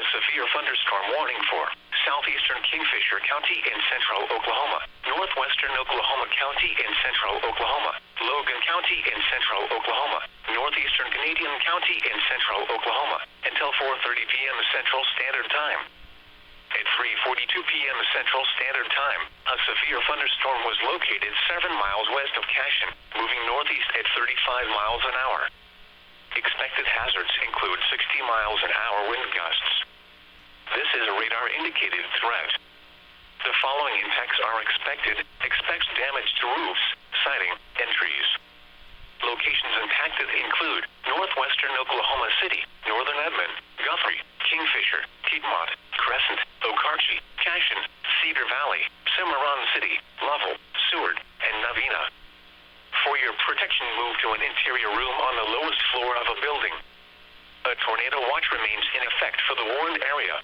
a severe thunderstorm warning for southeastern Kingfisher County in central Oklahoma, northwestern Oklahoma County in central Oklahoma, Logan County in central Oklahoma, northeastern Canadian County in central Oklahoma, until 4:30 p.m. Central Standard Time. At 3:42 p.m. Central Standard Time, a severe thunderstorm was located 7 miles west of Cashin, moving northeast at 35 miles an hour. Expected hazards include 60 miles an hour wind gusts. This is a radar-indicated threat. The following impacts are expected. Expect damage to roofs, siding, and trees. Locations impacted include northwestern Oklahoma City, northern Edmond, Guthrie, Kingfisher, Piedmont, Crescent, Okarche, Cashin, Cedar Valley, Cimarron City, Lovell, Seward, and Navina. For your protection, move to an interior room on the lowest floor of a building. A tornado watch remains in effect for the warned area.